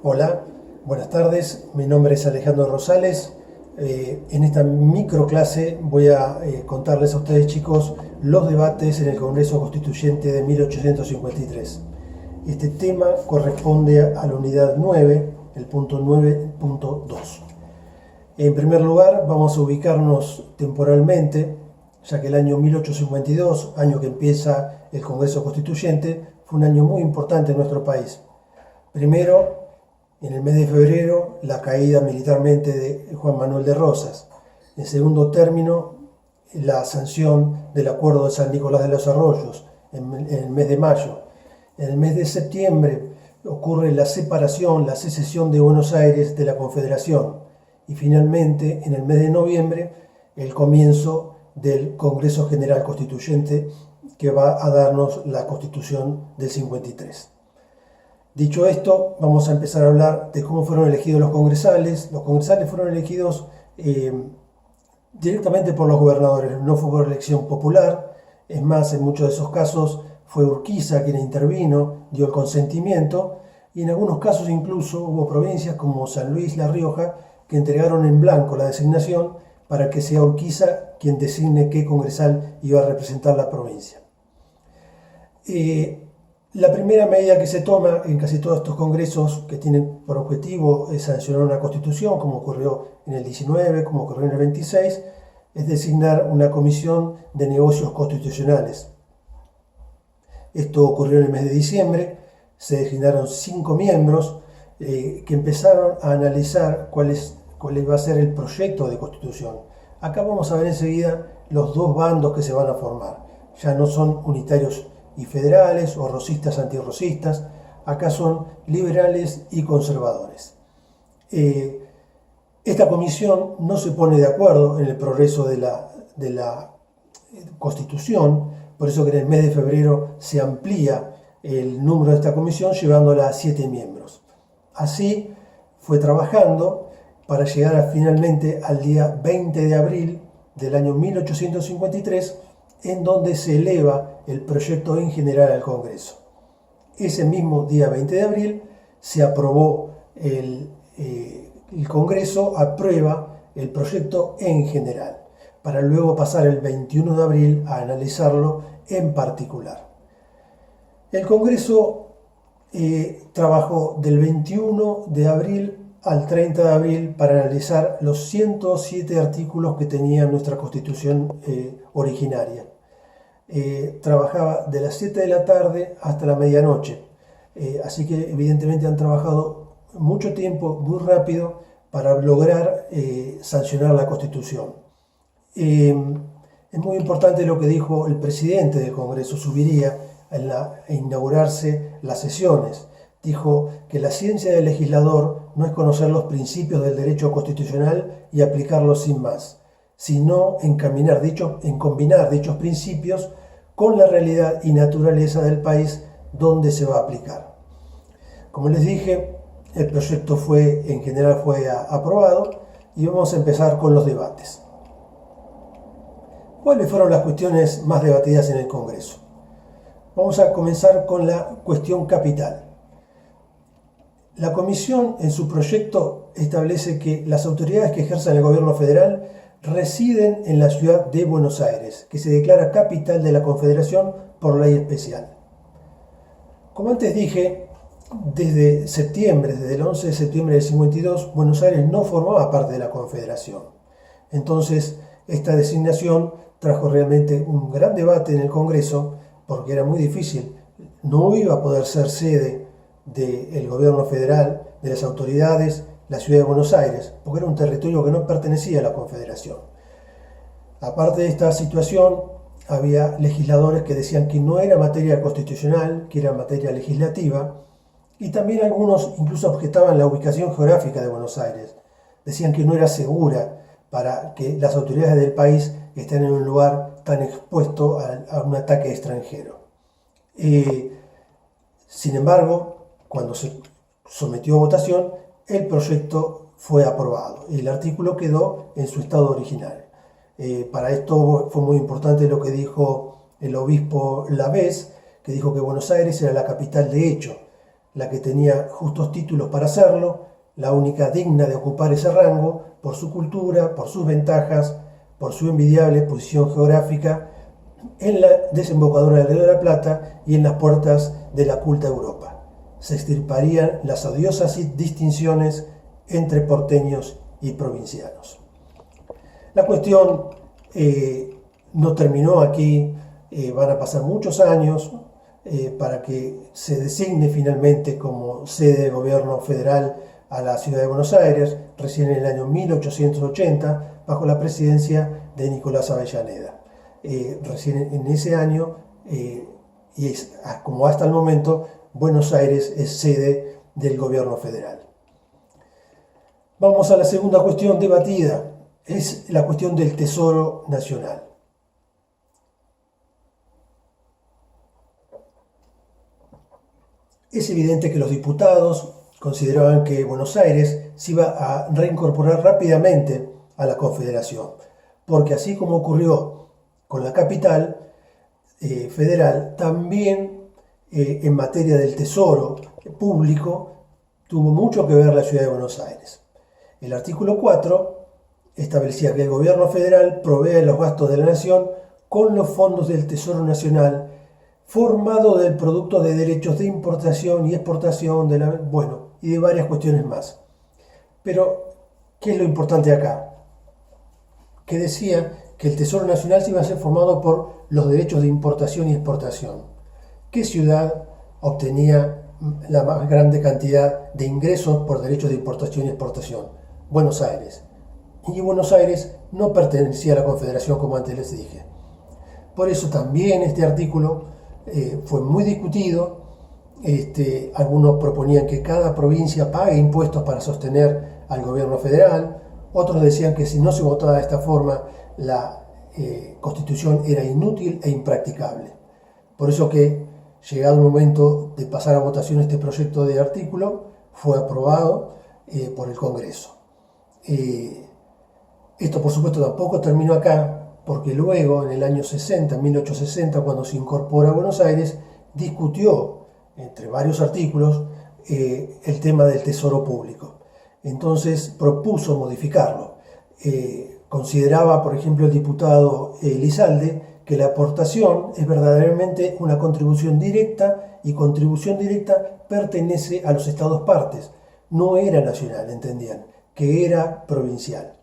Hola, buenas tardes. Mi nombre es Alejandro Rosales. En esta microclase voy a contarles a ustedes, chicos, los debates en el Congreso Constituyente de 1853. Este tema corresponde a la unidad 9, el punto 9.2. En primer lugar, vamos a ubicarnos temporalmente, ya que el año 1852, año que empieza el Congreso Constituyente, fue un año muy importante en nuestro país. Primero, en el mes de febrero, la caída militarmente de Juan Manuel de Rosas. En segundo término, la sanción del Acuerdo de San Nicolás de los Arroyos en el mes de mayo. En el mes de septiembre ocurre la separación, la secesión de Buenos Aires de la Confederación. Y finalmente, en el mes de noviembre, el comienzo del Congreso General Constituyente que va a darnos la Constitución del 53. Dicho esto, vamos a empezar a hablar de cómo fueron elegidos los congresales. Los congresales fueron elegidos directamente por los gobernadores, no fue por elección popular. Es más, en muchos de esos casos fue Urquiza quien intervino, dio el consentimiento, y en algunos casos incluso hubo provincias como San Luis, La Rioja, que entregaron en blanco la designación para que sea Urquiza quien designe qué congresal iba a representar la provincia. La primera medida que se toma en casi todos estos congresos que tienen por objetivo sancionar una constitución, como ocurrió en el 19, como ocurrió en el 26, es designar una comisión de negocios constitucionales. Esto ocurrió en el mes de diciembre, se designaron 5 miembros que empezaron a analizar cuál iba a ser el proyecto de constitución. Acá vamos a ver enseguida los dos bandos que se van a formar. Ya no son unitarios y federales o rosistas antirrosistas, acá son liberales y conservadores. Esta comisión no se pone de acuerdo en el progreso de la Constitución, por eso que en el mes de febrero se amplía el número de esta comisión llevándola a 7 miembros. Así fue trabajando para llegar finalmente al día 20 de abril del año 1853, en donde se eleva el proyecto en general al Congreso. Ese mismo día 20 de abril se aprobó, el Congreso aprueba el proyecto en general, para luego pasar el 21 de abril a analizarlo en particular. El Congreso trabajó del 21 de abril al 30 de abril para analizar los 107 artículos que tenía nuestra Constitución originaria. Trabajaba de las 7 de la tarde hasta la medianoche, así que evidentemente han trabajado mucho tiempo, muy rápido, para lograr sancionar la Constitución. Es muy importante lo que dijo el presidente del Congreso, Zuviría, al inaugurarse las sesiones. Dijo que la ciencia del legislador no es conocer los principios del derecho constitucional y aplicarlos sin más, sino en combinar dichos principios con la realidad y naturaleza del país donde se va a aplicar. Como les dije, el proyecto en general fue aprobado y vamos a empezar con los debates. ¿Cuáles fueron las cuestiones más debatidas en el Congreso? Vamos a comenzar con la cuestión capital. La Comisión en su proyecto establece que las autoridades que ejerzan el gobierno federal residen en la ciudad de Buenos Aires, que se declara capital de la Confederación por ley especial. Como antes dije, desde el 11 de septiembre del 52, Buenos Aires no formaba parte de la Confederación. Entonces, esta designación trajo realmente un gran debate en el Congreso, porque era muy difícil. No iba a poder ser sede del gobierno federal, de las autoridades, la ciudad de Buenos Aires, porque era un territorio que no pertenecía a la Confederación. Aparte de esta situación, había legisladores que decían que no era materia constitucional, que era materia legislativa, y también algunos incluso objetaban la ubicación geográfica de Buenos Aires. Decían que no era segura para que las autoridades del país estén en un lugar tan expuesto a un ataque extranjero. Sin embargo, cuando se sometió a votación, el proyecto fue aprobado y el artículo quedó en su estado original. Para esto fue muy importante lo que dijo el obispo Lavés, que dijo que Buenos Aires era la capital de hecho. la que tenía justos títulos para hacerlo, la única digna de ocupar ese rango por su cultura, por sus ventajas, por su envidiable posición geográfica en la desembocadura del Río de la Plata y en las puertas de la culta Europa. Se extirparían las odiosas distinciones entre porteños y provincianos. La cuestión no terminó aquí, van a pasar muchos años para que se designe finalmente como sede de gobierno federal a la ciudad de Buenos Aires, recién en el año 1880, bajo la presidencia de Nicolás Avellaneda. Recién en ese año, y es, como hasta el momento, Buenos Aires es sede del gobierno federal. Vamos a la segunda cuestión debatida, es la cuestión del Tesoro Nacional. Es evidente que los diputados consideraban que Buenos Aires se iba a reincorporar rápidamente a la Confederación, porque así como ocurrió con la capital federal, también en materia del tesoro público tuvo mucho que ver la ciudad de Buenos Aires. El artículo 4 establecía que el gobierno federal provee los gastos de la nación con los fondos del Tesoro Nacional formado del producto de derechos de importación y exportación y de varias cuestiones más. Pero, ¿qué es lo importante acá? Que decía que el Tesoro Nacional se iba a ser formado por los derechos de importación y exportación. ¿Qué ciudad obtenía la más grande cantidad de ingresos por derechos de importación y exportación? Buenos Aires. Y Buenos Aires no pertenecía a la Confederación, como antes les dije. Por eso también este artículo fue muy discutido. Algunos proponían que cada provincia pague impuestos para sostener al gobierno federal, otros decían que si no se votaba de esta forma la Constitución era inútil e impracticable. Por eso que, llegado el momento de pasar a votación este proyecto de artículo, fue aprobado por el Congreso. Esto por supuesto tampoco terminó acá, porque luego en el año 60, 1860, cuando se incorpora a Buenos Aires, discutió entre varios artículos el tema del tesoro público. Entonces propuso modificarlo. Consideraba, por ejemplo, el diputado Elizalde, que la aportación es verdaderamente una contribución directa, y contribución directa pertenece a los estados partes. No era nacional, entendían, que era provincial.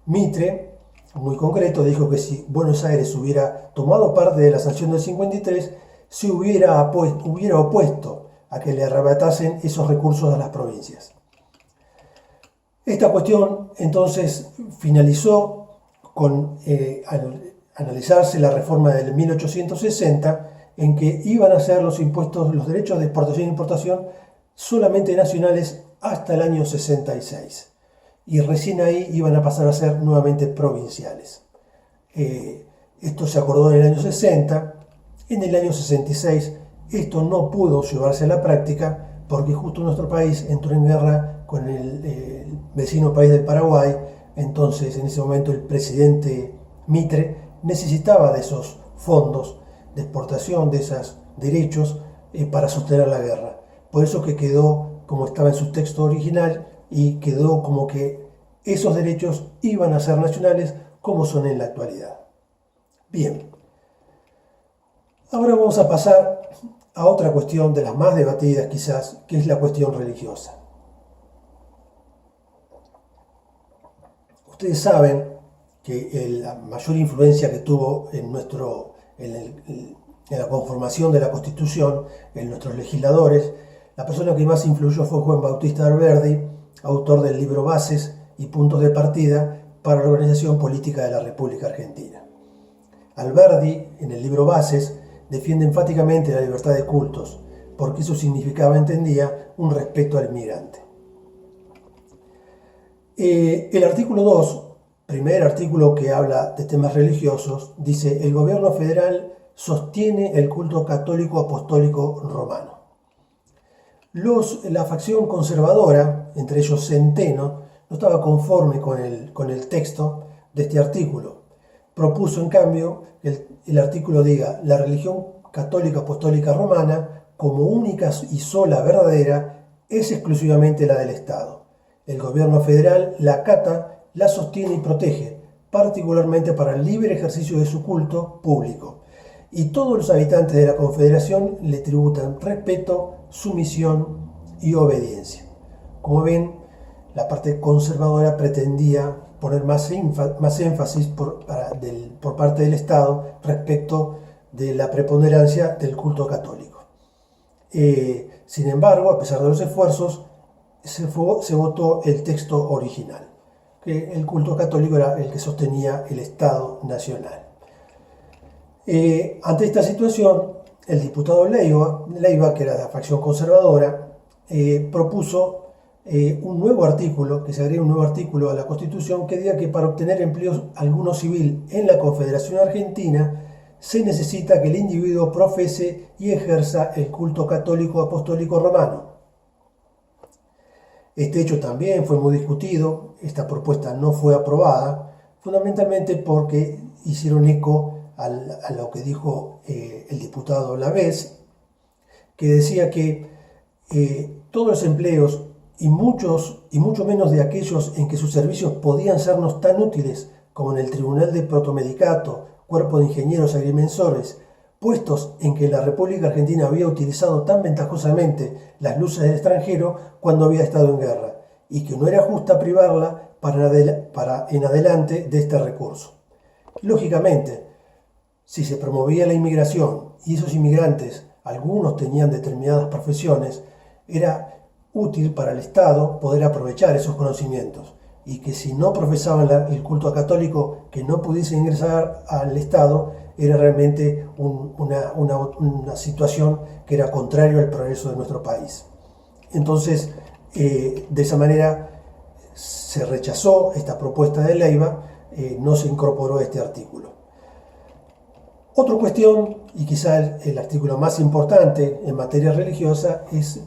Mitre, muy concreto, dijo que si Buenos Aires hubiera tomado parte de la sanción del 53, se hubiera opuesto a que le arrebatasen esos recursos a las provincias. Esta cuestión entonces finalizó con analizarse la reforma del 1860, en que iban a ser los impuestos, los derechos de exportación e importación solamente nacionales hasta el año 66. Y recién ahí iban a pasar a ser nuevamente provinciales. Esto se acordó en el año 60. En el año 66 esto no pudo llevarse a la práctica porque justo nuestro país entró en guerra con el vecino país del Paraguay. Entonces, en ese momento, el presidente Mitre necesitaba de esos fondos de exportación, de esos derechos, para sostener la guerra. Por eso que quedó como estaba en su texto original, y quedó como que esos derechos iban a ser nacionales como son en la actualidad. Bien, ahora vamos a pasar a otra cuestión de las más debatidas quizás, que es la cuestión religiosa. Ustedes saben que la mayor influencia que tuvo en la conformación de la Constitución, en nuestros legisladores, la persona que más influyó fue Juan Bautista Alberdi, autor del libro Bases y Puntos de Partida para la Organización Política de la República Argentina. Alberdi, en el libro Bases, defiende enfáticamente la libertad de cultos, porque eso significaba, entendía, un respeto al inmigrante. El artículo 2, primer artículo que habla de temas religiosos, dice: el gobierno federal sostiene el culto católico apostólico romano. La facción conservadora, entre ellos Centeno, no estaba conforme con el texto de este artículo. Propuso, en cambio, que el artículo diga: la religión católica apostólica romana como única y sola verdadera es exclusivamente la del Estado. El gobierno federal la acata, la sostiene y protege, particularmente para el libre ejercicio de su culto público. Y todos los habitantes de la Confederación le tributan respeto, sumisión y obediencia. Como ven, la parte conservadora pretendía poner más énfasis por parte del Estado respecto de la preponderancia del culto católico. Sin embargo, a pesar de los esfuerzos, se votó el texto original, que el culto católico era el que sostenía el Estado nacional. Ante esta situación, el diputado Leiva, que era de la facción conservadora, propuso un nuevo artículo, que se agregue un nuevo artículo a la Constitución que diga que para obtener empleo alguno civil en la Confederación Argentina se necesita que el individuo profese y ejerza el culto católico apostólico romano. Este hecho también fue muy discutido, esta propuesta no fue aprobada, fundamentalmente porque hicieron eco a lo que dijo el diputado Lavés, que decía que todos los empleos y mucho menos de aquellos en que sus servicios podían sernos tan útiles como en el Tribunal de Protomedicato, Cuerpo de Ingenieros Agrimensores, puestos en que la República Argentina había utilizado tan ventajosamente las luces del extranjero cuando había estado en guerra, y que no era justa privarla para en adelante de este recurso. Lógicamente, si se promovía la inmigración y esos inmigrantes, algunos tenían determinadas profesiones, era útil para el Estado poder aprovechar esos conocimientos, y que si no profesaban el culto católico, que no pudiesen ingresar al Estado, era realmente una situación que era contraria al progreso de nuestro país. Entonces, de esa manera se rechazó esta propuesta de Leiva, no se incorporó este artículo. Otra cuestión, y quizá el artículo más importante en materia religiosa, es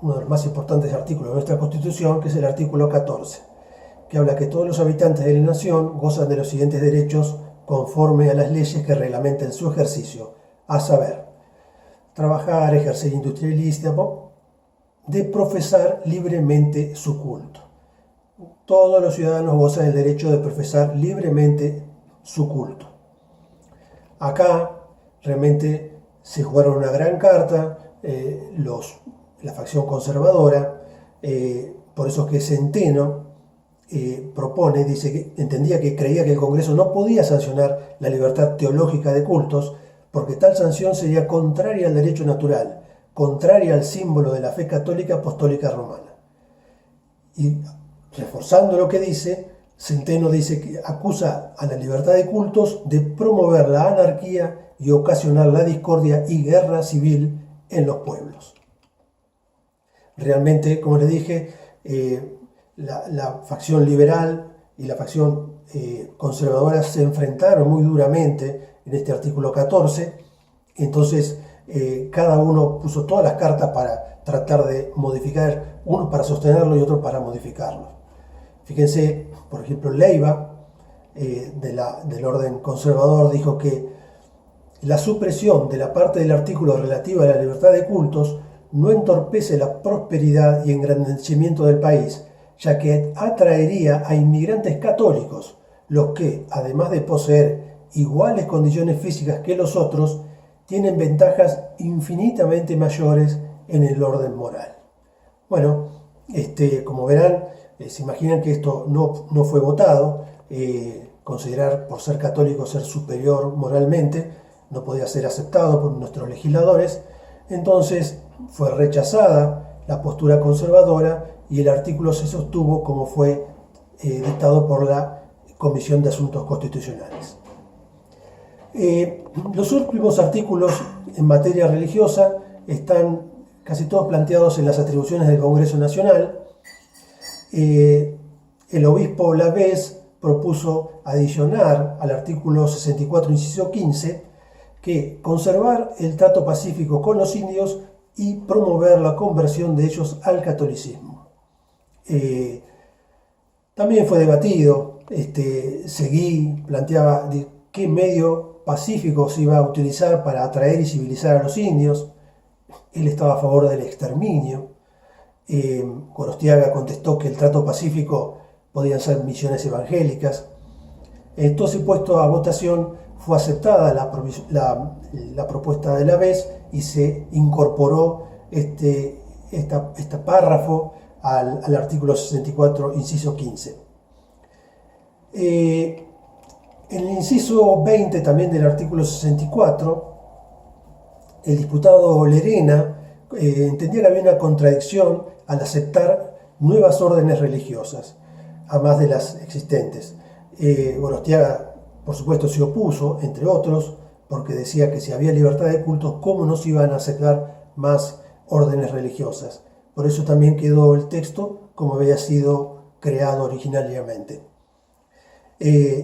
uno de los más importantes artículos de nuestra Constitución, que es el artículo 14, que habla que todos los habitantes de la nación gozan de los siguientes derechos conforme a las leyes que reglamenten su ejercicio, a saber, trabajar, ejercer industria ilícita, de profesar libremente su culto. Todos los ciudadanos gozan del derecho de profesar libremente su culto. Acá realmente se jugaron una gran carta la facción conservadora, por eso es que Centeno propone, dice que creía que el Congreso no podía sancionar la libertad teológica de cultos porque tal sanción sería contraria al derecho natural, contraria al símbolo de la fe católica apostólica romana. Y reforzando lo que dice, Centeno dice que acusa a la libertad de cultos de promover la anarquía y ocasionar la discordia y guerra civil en los pueblos. Realmente, como les dije, la facción liberal y la facción conservadora se enfrentaron muy duramente en este artículo 14, entonces cada uno puso todas las cartas para tratar de modificar, uno para sostenerlo y otro para modificarlo. Fíjense, por ejemplo, Leiva, del orden conservador, dijo que la supresión de la parte del artículo relativa a la libertad de cultos no entorpece la prosperidad y engrandecimiento del país, ya que atraería a inmigrantes católicos, los que, además de poseer iguales condiciones físicas que los otros, tienen ventajas infinitamente mayores en el orden moral. Bueno, como verán, se imaginan que esto no fue votado, considerar por ser católico ser superior moralmente, no podía ser aceptado por nuestros legisladores, entonces fue rechazada la postura conservadora y el artículo se sostuvo como fue dictado por la Comisión de Asuntos Constitucionales. Los últimos artículos en materia religiosa están casi todos planteados en las atribuciones del Congreso Nacional. El obispo Lavés propuso adicionar al artículo 64, inciso 15, que conservar el trato pacífico con los indios y promover la conversión de ellos al catolicismo. También fue debatido, Seguí planteaba qué medio pacífico se iba a utilizar para atraer y civilizar a los indios. él estaba a favor del exterminio. Gorostiaga contestó que el trato pacífico podían ser misiones evangélicas. Entonces, puesto a votación, fue aceptada la propuesta de la vez y se incorporó este párrafo al artículo 64, inciso 15. En el inciso 20 también del artículo 64, el diputado Lerena entendía que había una contradicción al aceptar nuevas órdenes religiosas, además de las existentes. Gorostiaga, por supuesto, se opuso, entre otros, porque decía que si había libertad de cultos, ¿cómo no se iban a aceptar más órdenes religiosas? Por eso también quedó el texto como había sido creado originariamente.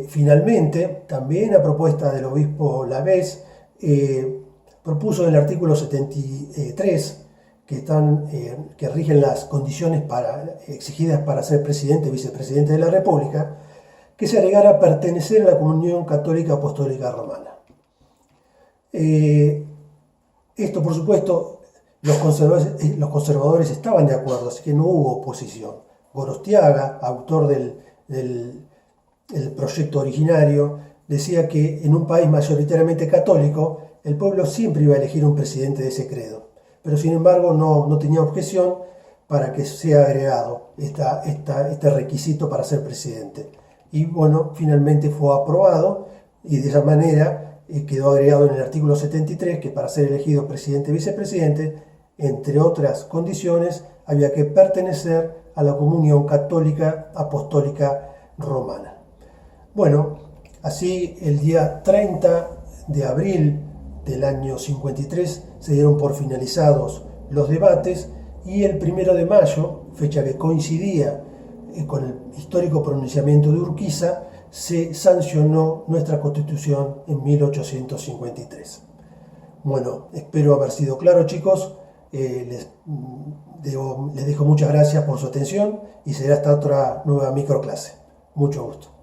Finalmente, también a propuesta del obispo Lavés, propuso en el artículo 73, que rigen las condiciones exigidas para ser presidente y vicepresidente de la República, que se agregara a pertenecer a la Comunión Católica Apostólica Romana. Esto, por supuesto, los conservadores estaban de acuerdo, así que no hubo oposición. Gorostiaga, autor del proyecto originario, decía que en un país mayoritariamente católico, el pueblo siempre iba a elegir un presidente de ese credo, pero sin embargo no tenía objeción para que sea agregado este requisito para ser presidente. Y bueno, finalmente fue aprobado y de esa manera quedó agregado en el artículo 73 que para ser elegido presidente y vicepresidente, entre otras condiciones, había que pertenecer a la Comunión Católica Apostólica Romana. Bueno, así el día 30 de abril del año 53 se dieron por finalizados los debates y el 1 de mayo, fecha que coincidía con el histórico pronunciamiento de Urquiza, se sancionó nuestra Constitución en 1853. Bueno, espero haber sido claro, chicos. Les dejo muchas gracias por su atención y será hasta otra nueva microclase. Mucho gusto.